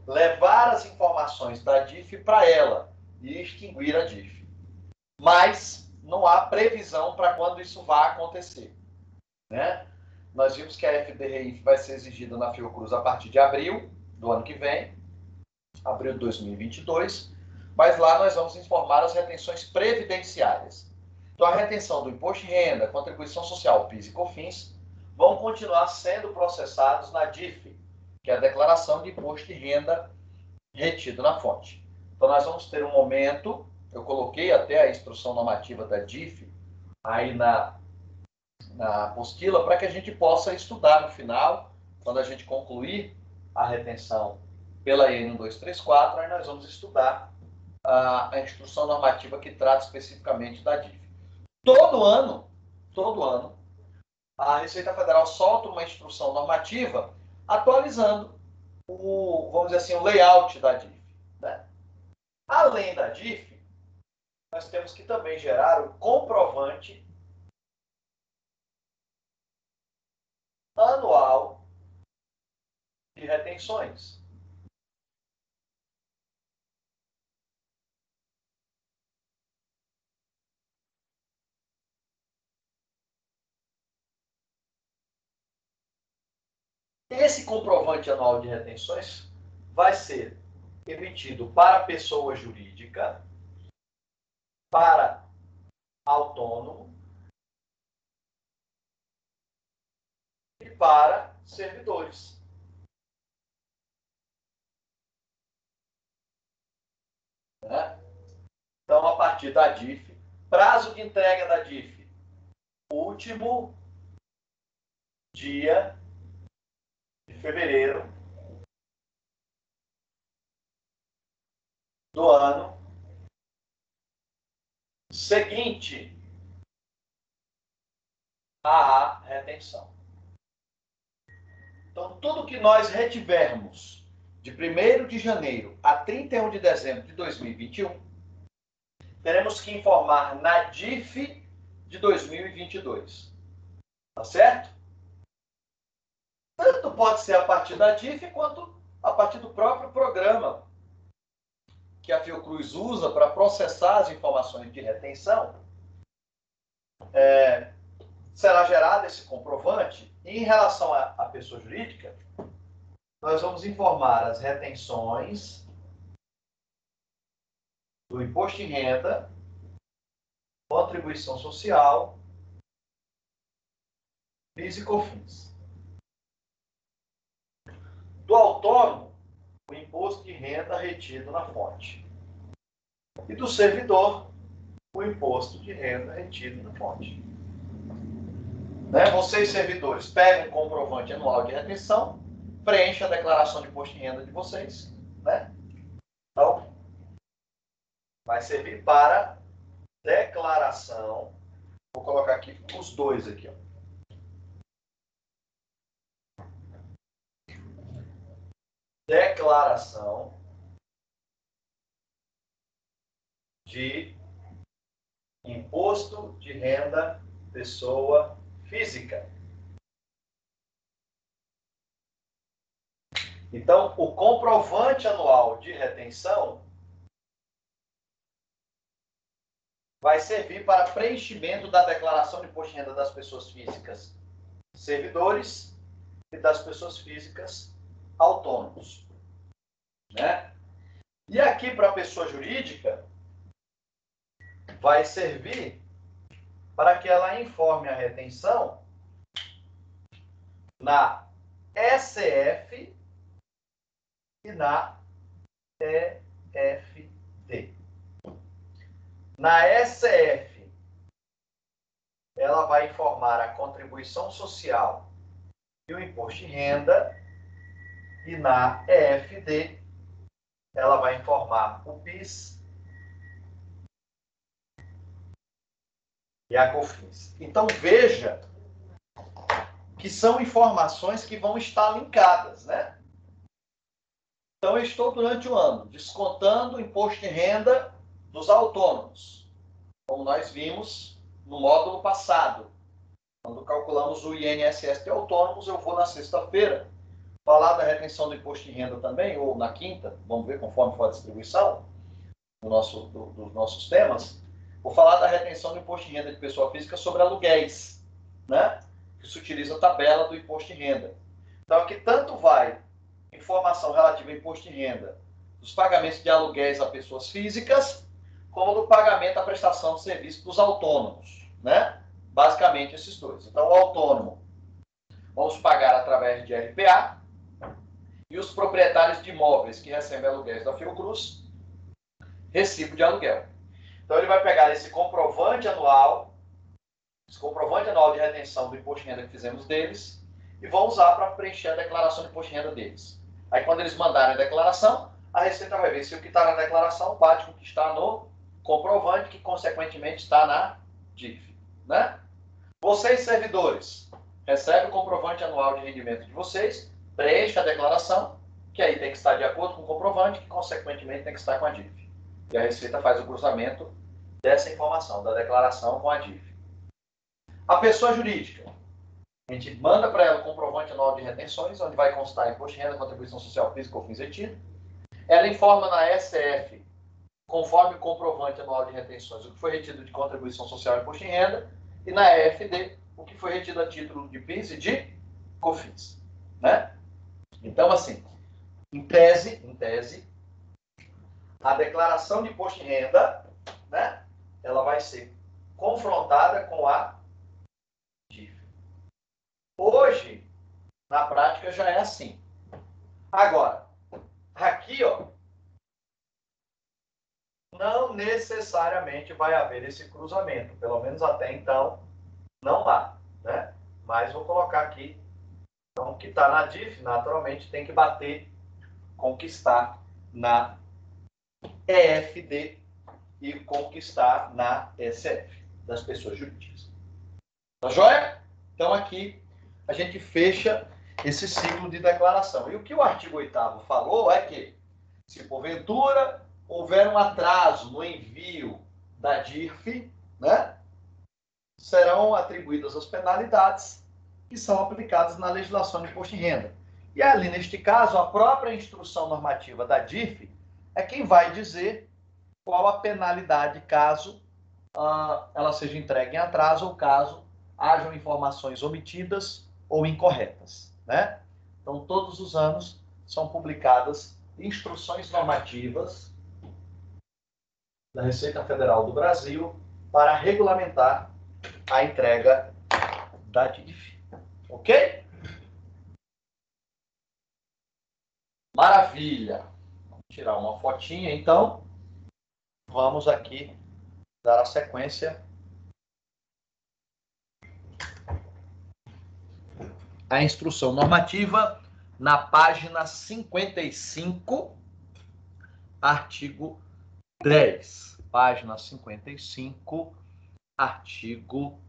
levar as informações da DIF para ela e extinguir a DIF. Mas não há previsão para quando isso vai acontecer, né? Nós vimos que a FDRI vai ser exigida na Fiocruz a partir de abril do ano que vem, abril de 2022, mas lá nós vamos informar as retenções previdenciárias. Então, a retenção do imposto de renda, contribuição social, PIS e COFINS, vão continuar sendo processados na DIF, que é a declaração de imposto de renda retido na fonte. Então, nós vamos ter um momento, eu coloquei até a instrução normativa da DIF aí na apostila, para que a gente possa estudar no final, quando a gente concluir a retenção pela EN 1234, aí nós vamos estudar a instrução normativa que trata especificamente da DIF. Todo ano, a Receita Federal solta uma instrução normativa atualizando vamos dizer assim, o layout da DIF, né? Além da DIF, nós temos que também gerar o comprovante anual de retenções. Esse comprovante anual de retenções vai ser emitido para pessoa jurídica, para autônomo e para servidores. Né? Então, a partir da DIF, prazo de entrega da DIF, último dia de fevereiro do ano seguinte à retenção. Então, tudo que nós retivermos de 1º de janeiro a 31 de dezembro de 2021, teremos que informar na DIF de 2022. Tá certo? Tanto pode ser a partir da DIF, quanto a partir do próprio programa que a Fiocruz usa para processar as informações de retenção. Será gerado esse comprovante. E em relação à pessoa jurídica, nós vamos informar as retenções do imposto de renda, contribuição social, PIS e COFINS. Do autônomo, o imposto de renda retido na fonte. E do servidor, o imposto de renda retido na fonte. Né? Vocês, servidores, pegam o comprovante anual de retenção, preenchem a declaração de imposto de renda de vocês. Né? Então, vai servir para declaração. Vou colocar aqui os dois aqui. Ó. Declaração de imposto de renda pessoa física. Então, o comprovante anual de retenção vai servir para preenchimento da declaração de imposto de renda das pessoas físicas servidores e das pessoas físicas autônomos. Né? E aqui para a pessoa jurídica vai servir para que ela informe a retenção na ECF e na EFD. Na ECF, ela vai informar a contribuição social e o imposto de renda, e na EFD, ela vai informar o PIS e a COFINS. Então, veja que são informações que vão estar linkadas, né? Então, eu estou durante o ano descontando o imposto de renda dos autônomos, como nós vimos no módulo passado. Quando calculamos o INSS de autônomos, eu vou na sexta-feira Falar da retenção do imposto de renda também, ou na quinta, vamos ver conforme for a distribuição dos nossos temas. Vou falar da retenção do imposto de renda de pessoa física sobre aluguéis, né? Que se utiliza a tabela do imposto de renda. Então, aqui tanto vai informação relativa ao imposto de renda dos pagamentos de aluguéis a pessoas físicas, como do pagamento à prestação de serviço dos autônomos, né? Basicamente esses dois. Então, o autônomo vamos pagar através de RPA, e os proprietários de imóveis que recebem aluguéis da Fiocruz, recibo de aluguel. Então, ele vai pegar esse comprovante anual de retenção do imposto de renda que fizemos deles, e vão usar para preencher a declaração de imposto de renda deles. Aí, quando eles mandarem a declaração, a Receita vai ver se o que está na declaração bate com o que está no comprovante, que, consequentemente, está na DIF. Né? Vocês, servidores, recebem o comprovante anual de rendimento de vocês, preenche a declaração, que aí tem que estar de acordo com o comprovante, que, consequentemente, tem que estar com a DIF. E a Receita faz o cruzamento dessa informação, da declaração com a DIF. A pessoa jurídica, a gente manda para ela o comprovante anual de retenções, onde vai constar imposto de renda, contribuição social física ou fins retido. Ela informa na SF, conforme o comprovante anual de retenções, o que foi retido de contribuição social e imposto de renda, e na EFD, o que foi retido a título de PIS e de COFINS. Né? Então, assim, em tese, a declaração de imposto de renda, né, ela vai ser confrontada com a DIF. Hoje, na prática, já é assim. Agora, aqui, ó, não necessariamente vai haver esse cruzamento. Pelo menos até então, não há. Né? Mas vou colocar aqui. Então, o que está na DIF, naturalmente, tem que bater com o que está na EFD e com o que está na SF, das pessoas jurídicas. Tá joia? Então, aqui a gente fecha esse ciclo de declaração. E o que o artigo 8º falou é que, se porventura houver um atraso no envio da DIRF, né, serão atribuídas as penalidades que são aplicadas na legislação de imposto de renda. E ali, neste caso, a própria instrução normativa da DIRF é quem vai dizer qual a penalidade caso ela seja entregue em atraso ou caso hajam informações omitidas ou incorretas. Né? Então, todos os anos são publicadas instruções normativas da Receita Federal do Brasil para regulamentar a entrega da DIF. Ok? Maravilha! Vamos tirar uma fotinha, então. Vamos aqui dar a sequência à instrução normativa na página 55, artigo 10. Página 55, artigo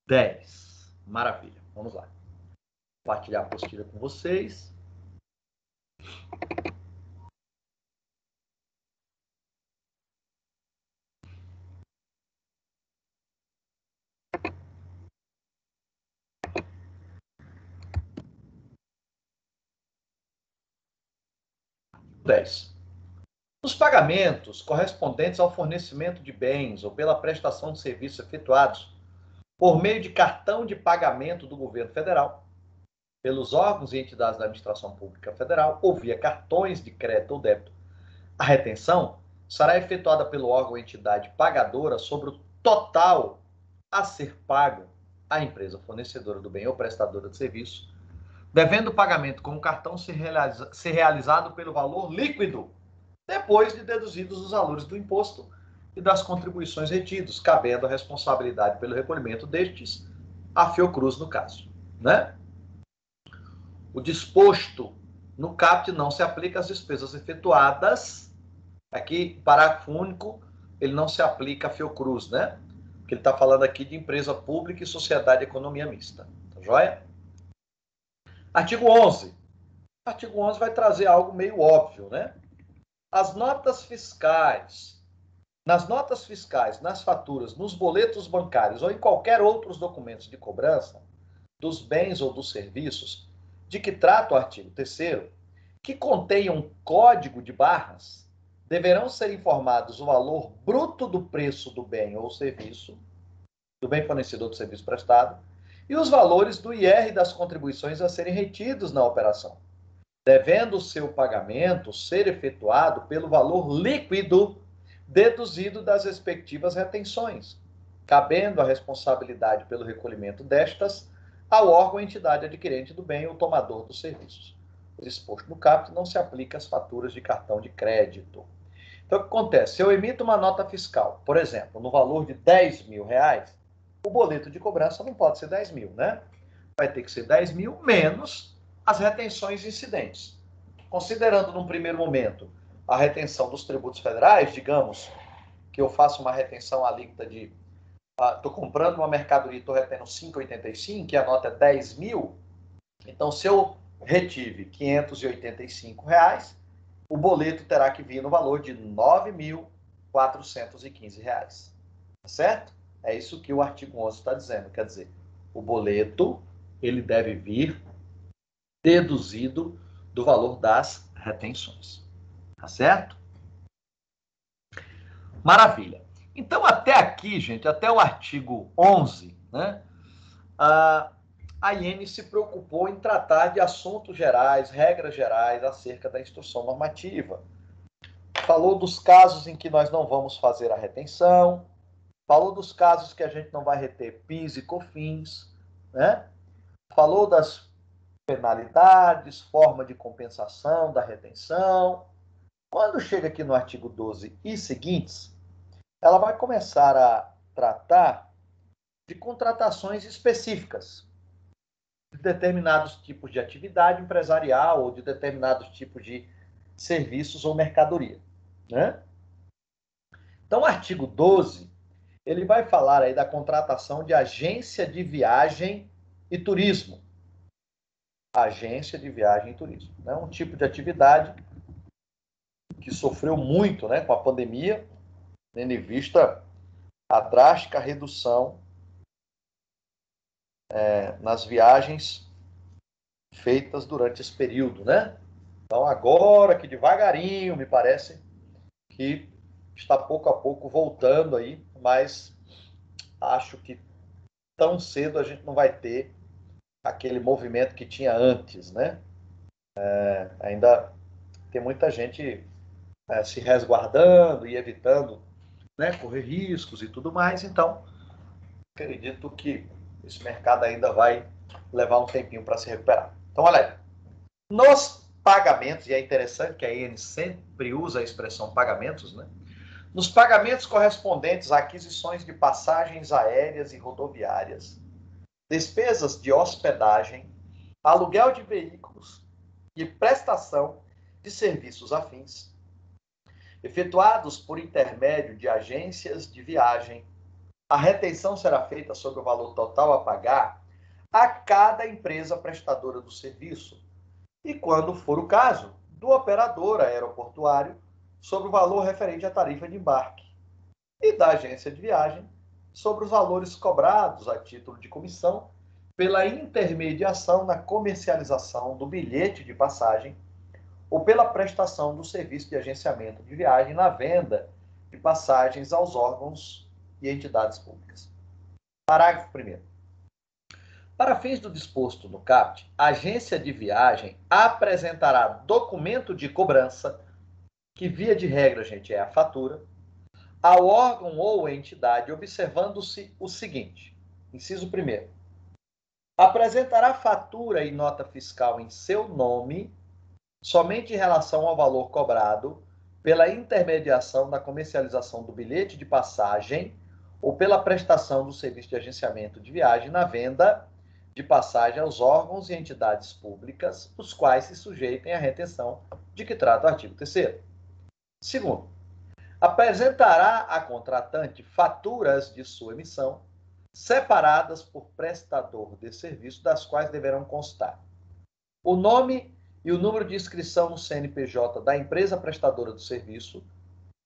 10. Maravilha. Vamos lá. Compartilhar a apostila com vocês. Os pagamentos correspondentes ao fornecimento de bens ou pela prestação de serviços efetuados por meio de cartão de pagamento do governo federal, pelos órgãos e entidades da administração pública federal ou via cartões de crédito ou débito, a retenção será efetuada pelo órgão ou entidade pagadora sobre o total a ser pago à empresa fornecedora do bem ou prestadora de serviço, devendo o pagamento com o cartão ser realizado pelo valor líquido, depois de deduzidos os valores do imposto e das contribuições retidos, cabendo a responsabilidade pelo recolhimento destes à Fiocruz, no caso. Né? O disposto no CAPT não se aplica às despesas efetuadas. Aqui, parágrafo único, ele não se aplica à Fiocruz, né? Porque ele está falando aqui de empresa pública e sociedade de economia mista. Tá joia? Artigo 11. Artigo 11 vai trazer algo meio óbvio, né? As notas fiscais, nas notas fiscais, nas faturas, nos boletos bancários ou em qualquer outros documentos de cobrança dos bens ou dos serviços de que trata o artigo 3º, que contém um código de barras, deverão ser informados o valor bruto do preço do bem ou serviço, do bem fornecido ou do serviço prestado, e os valores do IR e das contribuições a serem retidos na operação, devendo o seu pagamento ser efetuado pelo valor líquido deduzido das respectivas retenções, cabendo a responsabilidade pelo recolhimento destas ao órgão ou entidade adquirente do bem ou tomador dos serviços. O disposto no caput não se aplica às faturas de cartão de crédito. Então, o que acontece? Se eu emito uma nota fiscal, por exemplo, no valor de R$10.000, o boleto de cobrança não pode ser 10 mil, né? Vai ter que ser 10 mil menos as retenções incidentes. Considerando, num primeiro momento, a retenção dos tributos federais, digamos que eu faço uma retenção alíquota de... Estou comprando uma mercadoria e estou retendo 5,85, e a nota é 10 mil. Então, se eu retive R$585, o boleto terá que vir no valor de R$9.415. Tá certo? É isso que o artigo 11 está dizendo. Quer dizer, o boleto ele deve vir deduzido do valor das retenções. Tá certo? Maravilha. Então, até aqui, gente, até o artigo 11, né, a IN se preocupou em tratar de assuntos gerais, regras gerais acerca da instrução normativa. Falou dos casos em que nós não vamos fazer a retenção, falou dos casos que a gente não vai reter PIS e COFINS, né? Falou das penalidades, forma de compensação da retenção. Quando chega aqui no artigo 12 e seguintes, ela vai começar a tratar de contratações específicas, de determinados tipos de atividade empresarial ou de determinados tipos de serviços ou mercadoria, né? Então, o artigo 12, ele vai falar aí da contratação de agência de viagem e turismo. Agência de viagem e turismo, né? Um tipo de atividade que sofreu muito, né, com a pandemia, tendo em vista a drástica redução nas viagens feitas durante esse período, né? Então, agora que devagarinho, me parece que está pouco a pouco voltando aí, mas acho que tão cedo a gente não vai ter aquele movimento que tinha antes, né? Ainda tem muita gente se resguardando e evitando, né, correr riscos e tudo mais, então acredito que esse mercado ainda vai levar um tempinho para se recuperar. Então, olha aí. Nos pagamentos, e é interessante que a IN sempre usa a expressão pagamentos, né? Nos pagamentos correspondentes a aquisições de passagens aéreas e rodoviárias, despesas de hospedagem, aluguel de veículos e prestação de serviços afins, efetuados por intermédio de agências de viagem, a retenção será feita sobre o valor total a pagar a cada empresa prestadora do serviço e, quando for o caso, do operador aeroportuário sobre o valor referente à tarifa de embarque e da agência de viagem sobre os valores cobrados a título de comissão pela intermediação na comercialização do bilhete de passagem ou pela prestação do serviço de agenciamento de viagem na venda de passagens aos órgãos e entidades públicas. Parágrafo 1º. Para fins do disposto no caput, a agência de viagem apresentará documento de cobrança, que via de regra, gente, é a fatura, ao órgão ou entidade, observando-se o seguinte: inciso 1º. Apresentará fatura e nota fiscal em seu nome, somente em relação ao valor cobrado pela intermediação da comercialização do bilhete de passagem ou pela prestação do serviço de agenciamento de viagem na venda de passagem aos órgãos e entidades públicas, os quais se sujeitem à retenção de que trata o artigo 3º. Segundo, apresentará a contratante faturas de sua emissão, separadas por prestador de serviço, das quais deverão constar o nome e o número de inscrição no CNPJ da empresa prestadora do serviço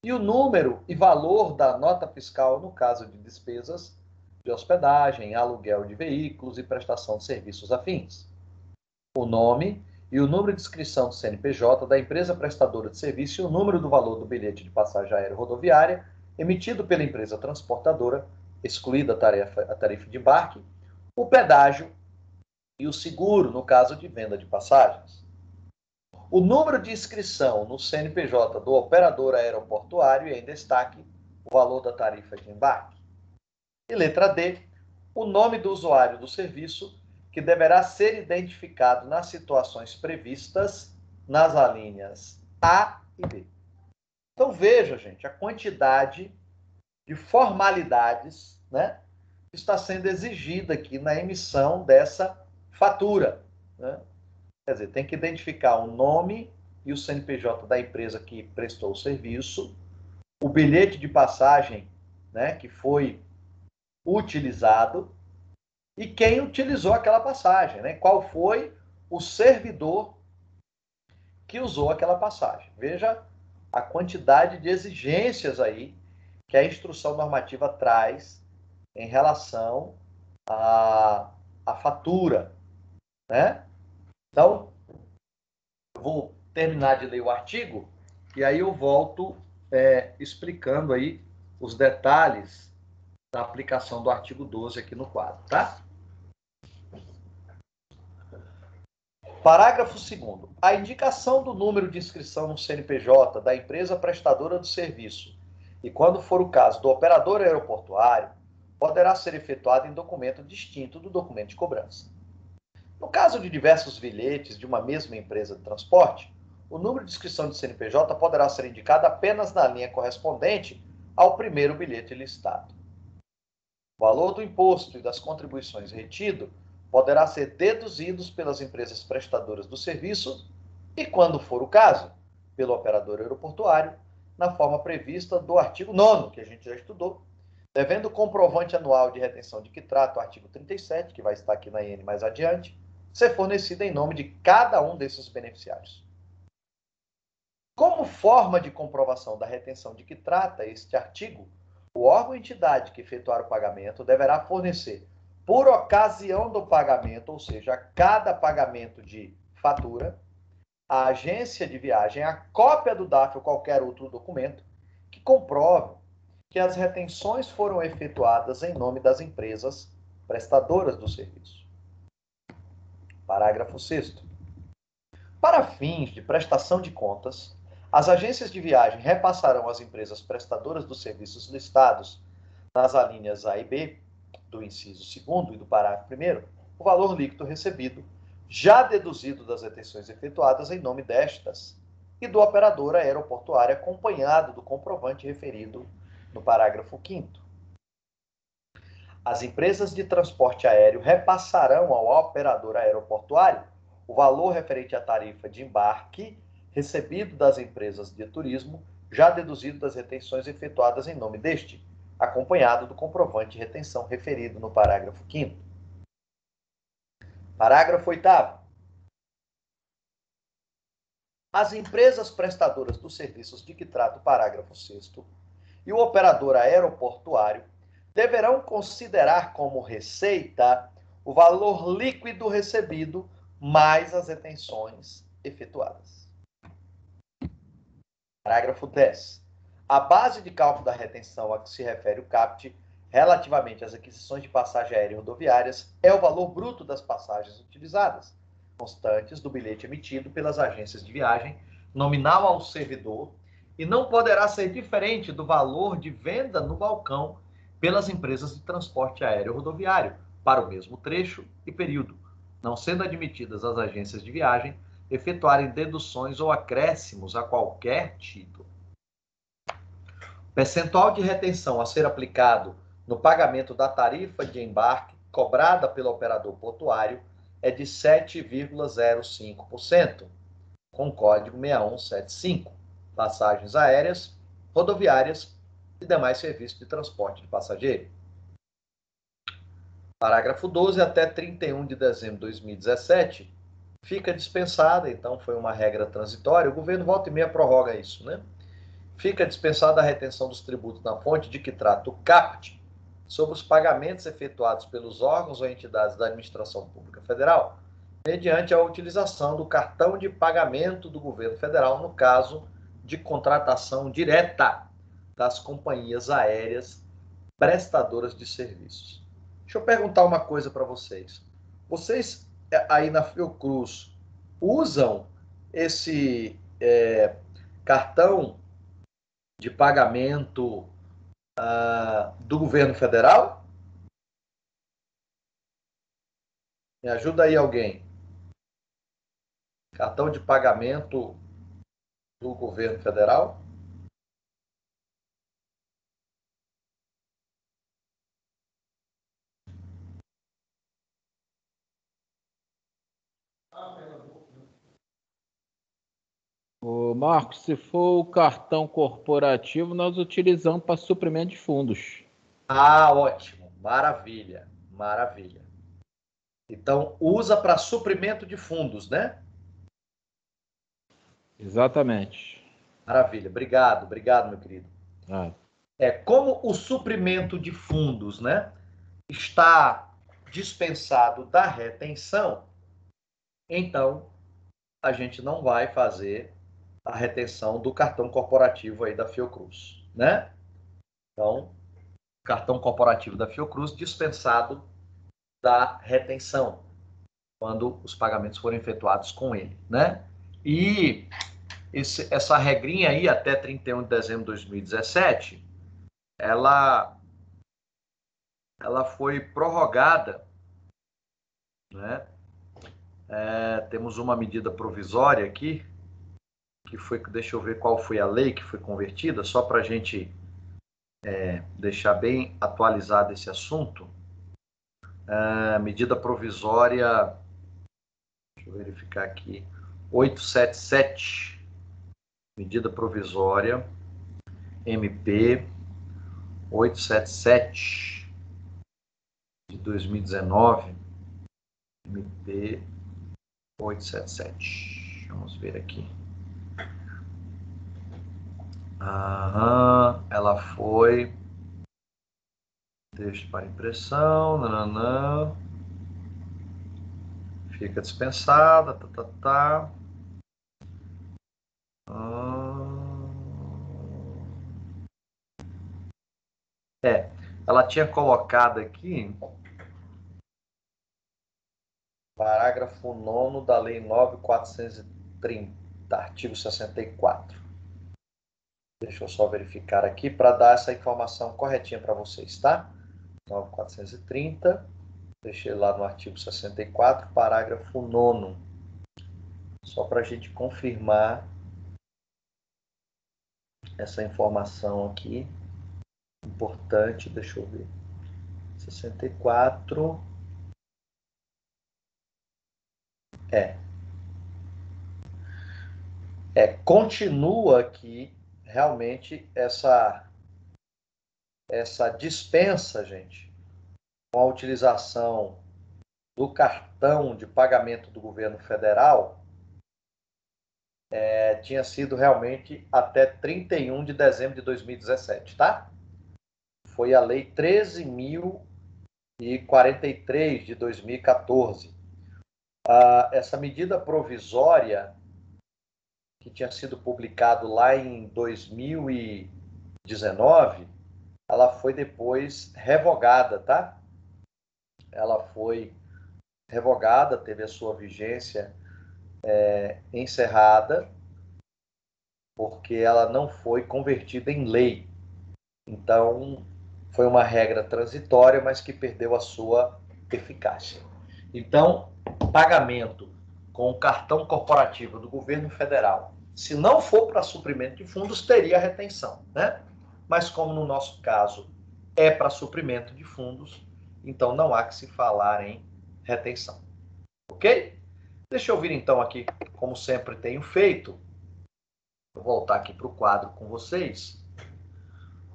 e o número e valor da nota fiscal no caso de despesas de hospedagem, aluguel de veículos e prestação de serviços afins. o nome e o número de inscrição do CNPJ da empresa prestadora de serviço e o número do valor do bilhete de passagem aérea rodoviária emitido pela empresa transportadora, excluída a tarifa de embarque, o pedágio e o seguro, no caso de venda de passagens. O número de inscrição no CNPJ do operador aeroportuário e, em destaque, o valor da tarifa de embarque. E letra D, o nome do usuário do serviço, que deverá ser identificado nas situações previstas nas alíneas A e B. Então veja, gente, a quantidade de formalidades, né, que está sendo exigida aqui na emissão dessa fatura, né? Quer dizer, tem que identificar o nome e o CNPJ da empresa que prestou o serviço, o bilhete de passagem, né, que foi utilizado e quem utilizou aquela passagem, né? Qual foi o servidor que usou aquela passagem. Veja a quantidade de exigências aí que a instrução normativa traz em relação à fatura, né? Então, eu vou terminar de ler o artigo e aí eu volto explicando aí os detalhes da aplicação do artigo 12 aqui no quadro, tá? Parágrafo 2º. A indicação do número de inscrição no CNPJ da empresa prestadora do serviço e, quando for o caso, do operador aeroportuário, poderá ser efetuada em documento distinto do documento de cobrança. No caso de diversos bilhetes de uma mesma empresa de transporte, o número de inscrição de CNPJ poderá ser indicado apenas na linha correspondente ao primeiro bilhete listado. O valor do imposto e das contribuições retido poderá ser deduzidos pelas empresas prestadoras do serviço e, quando for o caso, pelo operador aeroportuário, na forma prevista do artigo 9º, que a gente já estudou, devendo o comprovante anual de retenção de que trata o artigo 37, que vai estar aqui na IN mais adiante, ser fornecido em nome de cada um desses beneficiários. Como forma de comprovação da retenção de que trata este artigo, o órgão ou entidade que efetuar o pagamento deverá fornecer, por ocasião do pagamento, ou seja, a cada pagamento de fatura, à agência de viagem a cópia do DAF ou qualquer outro documento que comprove que as retenções foram efetuadas em nome das empresas prestadoras do serviço. Parágrafo 6º. Para fins de prestação de contas, as agências de viagem repassarão às empresas prestadoras dos serviços listados nas alíneas A e B do inciso 2º e do parágrafo 1º o valor líquido recebido, já deduzido das retenções efetuadas em nome destas e do operador aeroportuário acompanhado do comprovante referido no parágrafo 5º. As empresas de transporte aéreo repassarão ao operador aeroportuário o valor referente à tarifa de embarque recebido das empresas de turismo, já deduzido das retenções efetuadas em nome deste, acompanhado do comprovante de retenção referido no parágrafo 5º. Parágrafo 8º. As empresas prestadoras dos serviços de que trata o parágrafo 6º e o operador aeroportuário deverão considerar como receita o valor líquido recebido mais as retenções efetuadas. Parágrafo 10. A base de cálculo da retenção a que se refere o CAPT relativamente às aquisições de passagem aérea e rodoviárias é o valor bruto das passagens utilizadas, constantes do bilhete emitido pelas agências de viagem, nominal ao servidor, e não poderá ser diferente do valor de venda no balcão pelas empresas de transporte aéreo e rodoviário, para o mesmo trecho e período, não sendo admitidas as agências de viagem efetuarem deduções ou acréscimos a qualquer título. O percentual de retenção a ser aplicado no pagamento da tarifa de embarque cobrada pelo operador portuário é de 7,05%, com código 6175, passagens aéreas, rodoviárias e demais serviços de transporte de passageiro. Parágrafo 12, até 31 de dezembro de 2017, fica dispensada, então foi uma regra transitória, o governo volta e meia prorroga isso, né? Fica dispensada a retenção dos tributos na fonte de que trata o CAPT sobre os pagamentos efetuados pelos órgãos ou entidades da administração pública federal, mediante a utilização do cartão de pagamento do governo federal, no caso de contratação direta das companhias aéreas prestadoras de serviços. Deixa eu perguntar uma coisa para vocês. Vocês aí na Fiocruz usam esse cartão de pagamento do governo federal? Me ajuda aí alguém. Cartão de pagamento do governo federal? Ô, Marcos, se for o cartão corporativo, nós utilizamos para suprimento de fundos. Ah, ótimo. Maravilha. Maravilha. Então, usa para suprimento de fundos, né? Exatamente. Maravilha. Obrigado, obrigado, meu querido. Ah. Como o suprimento de fundos, né, está dispensado da retenção, então a gente não vai fazer a retenção do cartão corporativo aí da Fiocruz, né? Então, cartão corporativo da Fiocruz dispensado da retenção quando os pagamentos forem efetuados com ele, né? E essa regrinha aí até 31 de dezembro de 2017, ela foi prorrogada, né? Temos uma medida provisória aqui, que foi, deixa eu ver qual foi a lei que foi convertida, só para a gente deixar bem atualizado esse assunto. Medida provisória, deixa eu verificar aqui, 877, medida provisória, MP 877 de 2019, MP 877. Vamos ver aqui. Ela foi. Texto para impressão. Nananã. Fica dispensada. Tá. Ela tinha colocado aqui. Parágrafo 9º da Lei 9.430, artigo 64. Deixa eu só verificar aqui para dar essa informação corretinha para vocês, tá? 9.430, deixei lá no artigo 64, parágrafo 9º. Só para a gente confirmar essa informação aqui. Importante, deixa eu ver. 64. Continua aqui realmente essa dispensa, gente, com a utilização do cartão de pagamento do governo federal, tinha sido realmente até 31 de dezembro de 2017, tá? Foi a Lei 13.043 de 2014. Essa medida provisória, que tinha sido publicado lá em 2019, ela foi depois revogada, tá? Ela foi revogada, teve a sua vigência encerrada, porque ela não foi convertida em lei. Então, foi uma regra transitória, mas que perdeu a sua eficácia. Então, pagamento com o cartão corporativo do governo federal, se não for para suprimento de fundos, teria retenção, né? Mas como no nosso caso é para suprimento de fundos, então não há que se falar em retenção. Ok? Deixa eu vir então aqui, como sempre tenho feito, vou voltar aqui para o quadro com vocês,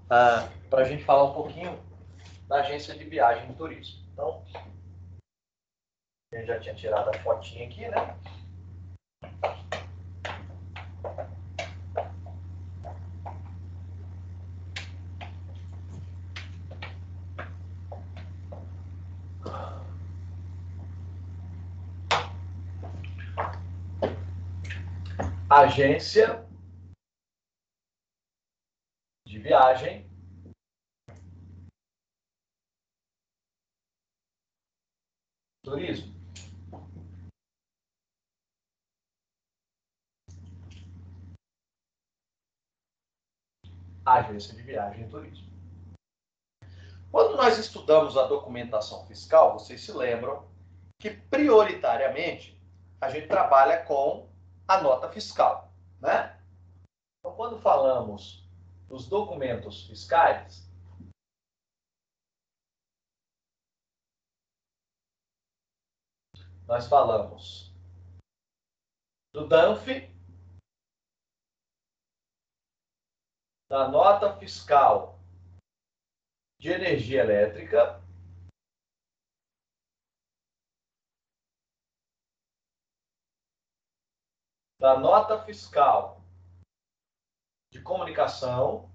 para a gente falar um pouquinho da agência de viagem e turismo. Então, a gente já tinha tirado a fotinha aqui, né? Agência de viagem turismo. Agência de viagem e turismo. Quando nós estudamos a documentação fiscal, vocês se lembram que prioritariamente a gente trabalha com a nota fiscal, né? Então, quando falamos dos documentos fiscais, nós falamos do DANF, da nota fiscal de energia elétrica, da nota fiscal de comunicação,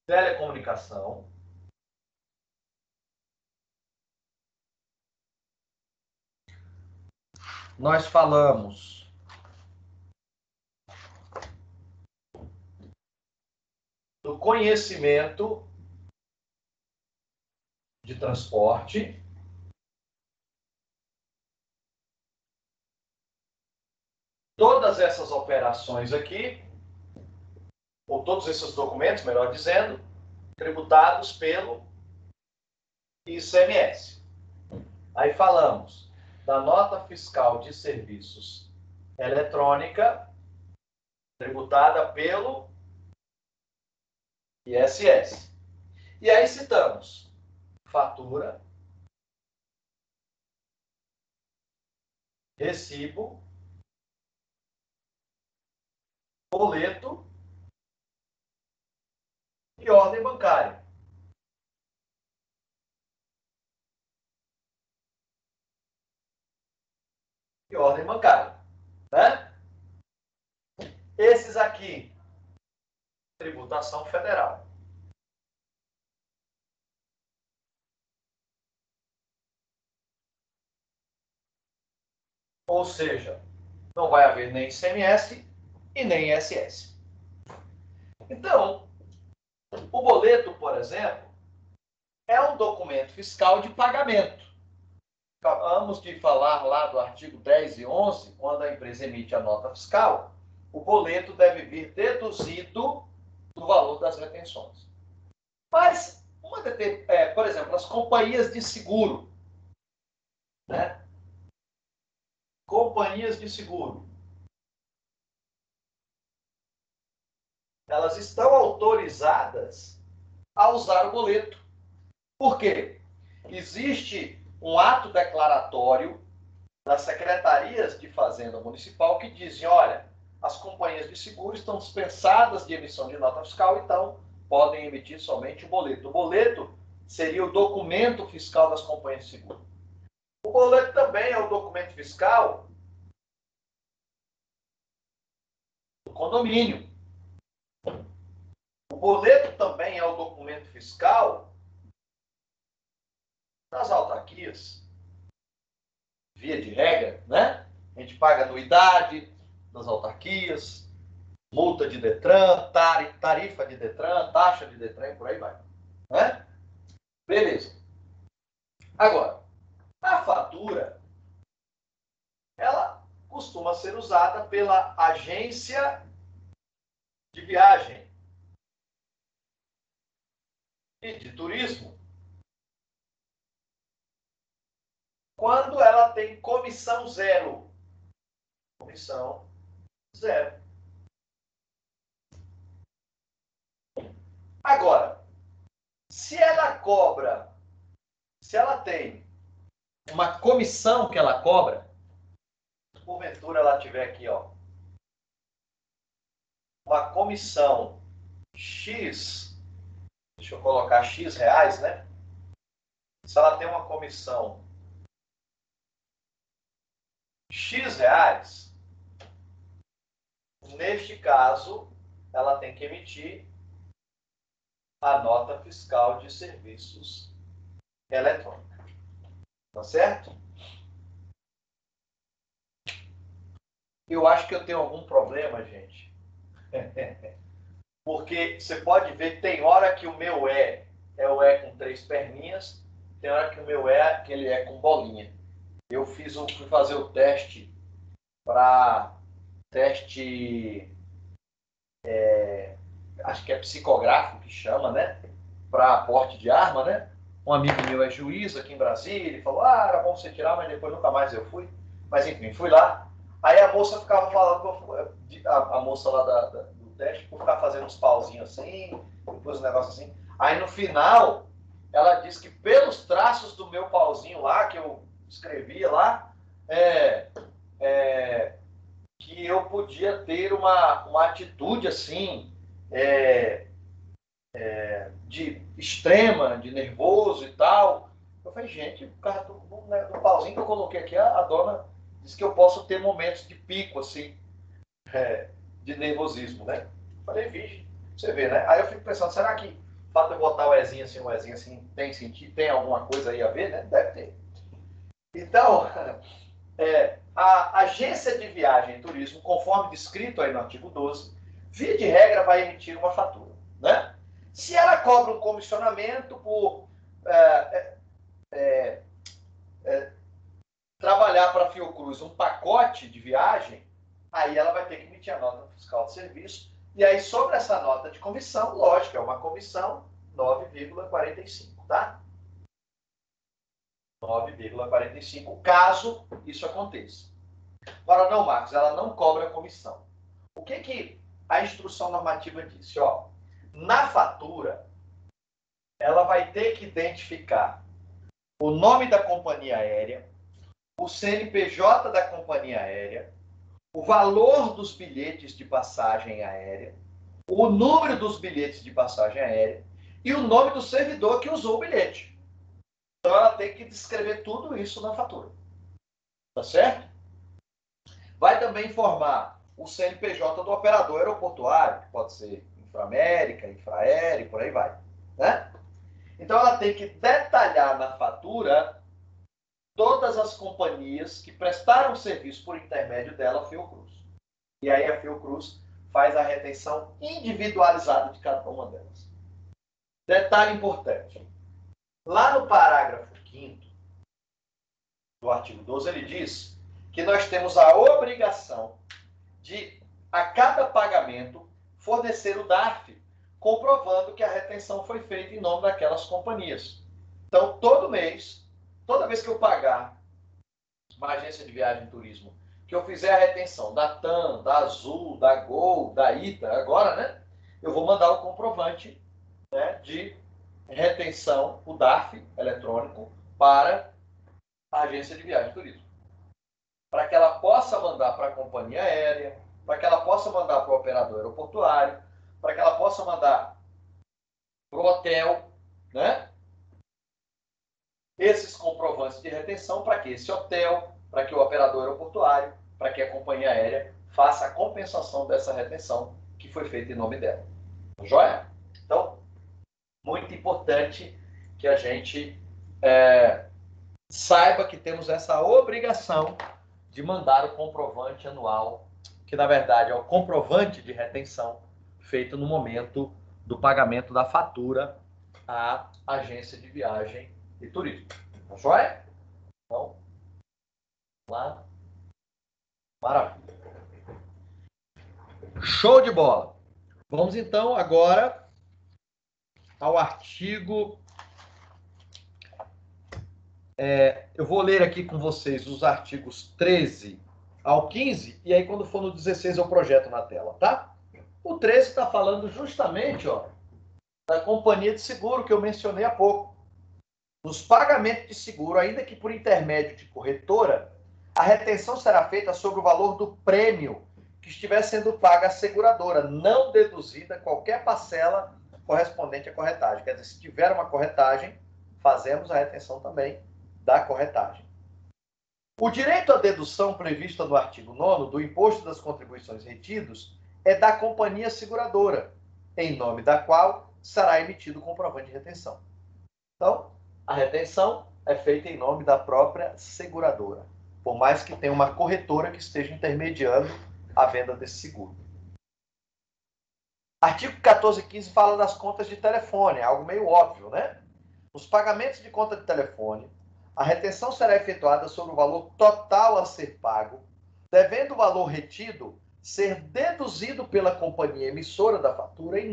telecomunicação, nós falamos do conhecimento de transporte, todas essas operações aqui, ou todos esses documentos, melhor dizendo, tributados pelo ICMS. Aí falamos da nota fiscal de serviços eletrônica, tributada pelo ISS. E aí citamos fatura, recibo, boleto e ordem bancária. E ordem bancária, né? Esses aqui, tributação federal. Ou seja, não vai haver nem ICMS e nem ISS. Então, o boleto, por exemplo, é um documento fiscal de pagamento. Acabamos de falar lá do artigo 10 e 11, quando a empresa emite a nota fiscal, o boleto deve vir deduzido do valor das retenções. Mas, por exemplo, as companhias de seguro, né? Companhias de seguro, elas estão autorizadas a usar o boleto. Por quê? Existe um ato declaratório das secretarias de Fazenda Municipal que dizem, olha, as companhias de seguro estão dispensadas de emissão de nota fiscal, então podem emitir somente o boleto. O boleto seria o documento fiscal das companhias de seguro. O boleto também é o documento fiscal do condomínio. O boleto também é o documento fiscal das autarquias. Via de regra, né? A gente paga anuidade das autarquias, multa de Detran, tarifa de Detran, taxa de Detran e por aí vai. Né? Beleza. Agora, a fatura, ela costuma ser usada pela agência de viagem e de turismo quando ela tem comissão zero. Comissão zero. Agora, se ela tem uma comissão que ela cobra, porventura ela tiver aqui, ó, uma comissão X, deixa eu colocar X reais, né? Se ela tem uma comissão X reais, neste caso, ela tem que emitir a nota fiscal de serviços eletrônica. Tá certo? Eu acho que eu tenho algum problema, gente. Porque você pode ver, tem hora que o meu é o E com 3 perninhas, tem hora que o meu aquele E com bolinha. Eu fui fazer o teste para teste, acho que é psicográfico que chama, né? Para porte de arma, né? Um amigo meu é juiz aqui em Brasília, ele falou, era bom você tirar, mas depois nunca mais eu fui. Mas enfim, fui lá. Aí a moça ficava falando, a moça lá do teste, por ficar fazendo uns pauzinhos assim, depois um negócio assim. Aí no final, ela disse que pelos traços do meu pauzinho lá, que eu escrevia lá, que eu podia ter uma atitude assim, de extrema, de nervoso e tal. Eu falei, gente, o cara do pauzinho que eu coloquei aqui, a dona disse que eu posso ter momentos de pico, assim, de nervosismo, né? Eu falei, vixe, você vê, né? Aí eu fico pensando, será que o fato de eu botar o Ezinho assim, tem sentido, tem alguma coisa aí a ver, né? Deve ter. Então, a agência de viagem e turismo, conforme descrito aí no artigo 12, via de regra vai emitir uma fatura, né? Se ela cobra um comissionamento por trabalhar para a Fiocruz um pacote de viagem, aí ela vai ter que emitir a nota fiscal de serviço. E aí, sobre essa nota de comissão, lógico, é uma comissão 9,45, tá? 9,45, caso isso aconteça. Agora, não, Marcos, ela não cobra comissão. O que a instrução normativa disse? Ó, na fatura, ela vai ter que identificar o nome da companhia aérea, o CNPJ da companhia aérea, o valor dos bilhetes de passagem aérea, o número dos bilhetes de passagem aérea e o nome do servidor que usou o bilhete. Então, ela tem que descrever tudo isso na fatura. Tá certo? Vai também informar o CNPJ do operador aeroportuário, que pode ser Inframérica, Infraero, por aí vai. Né? Então, ela tem que detalhar na fatura todas as companhias que prestaram serviço por intermédio dela, a Fiocruz. E aí a Fiocruz faz a retenção individualizada de cada uma delas. Detalhe importante. Lá no parágrafo 5º do artigo 12, ele diz que nós temos a obrigação de, a cada pagamento, fornecer o DARF, comprovando que a retenção foi feita em nome daquelas companhias. Então, todo mês, toda vez que eu pagar uma agência de viagem e turismo, que eu fizer a retenção da TAM, da Azul, da Gol, da ITA, agora, né? Eu vou mandar o comprovante, né, de retenção, o DARF eletrônico, para a agência de viagem e turismo. Para que ela possa mandar para a companhia aérea, para que ela possa mandar para o operador aeroportuário, para que ela possa mandar para o hotel, né? Esses comprovantes de retenção para que esse hotel, para que o operador aeroportuário, para que a companhia aérea faça a compensação dessa retenção que foi feita em nome dela. Joia? Então, muito importante que a gente saiba que temos essa obrigação de mandar o comprovante anual, que na verdade é o comprovante de retenção feito no momento do pagamento da fatura à agência de viagem e turismo. Tá joia? Então, lá. Maravilha. Show de bola. Vamos então agora ao artigo. Eu vou ler aqui com vocês os artigos 13 ao 15, e aí quando for no 16 eu projeto na tela, tá? O 13 está falando justamente, ó, da companhia de seguro que eu mencionei há pouco. Nos pagamentos de seguro, ainda que por intermédio de corretora, a retenção será feita sobre o valor do prêmio que estiver sendo pago à seguradora, não deduzida qualquer parcela correspondente à corretagem. Quer dizer, se tiver uma corretagem, fazemos a retenção também da corretagem. O direito à dedução prevista no artigo 9º do imposto das contribuições retidos é da companhia seguradora, em nome da qual será emitido o comprovante de retenção. Então, a retenção é feita em nome da própria seguradora. por mais que tenha uma corretora que esteja intermediando a venda desse seguro. Artigo 1415 fala das contas de telefone, é algo meio óbvio, né? Nos pagamentos de conta de telefone, a retenção será efetuada sobre o valor total a ser pago, devendo o valor retido ser deduzido pela companhia emissora da fatura em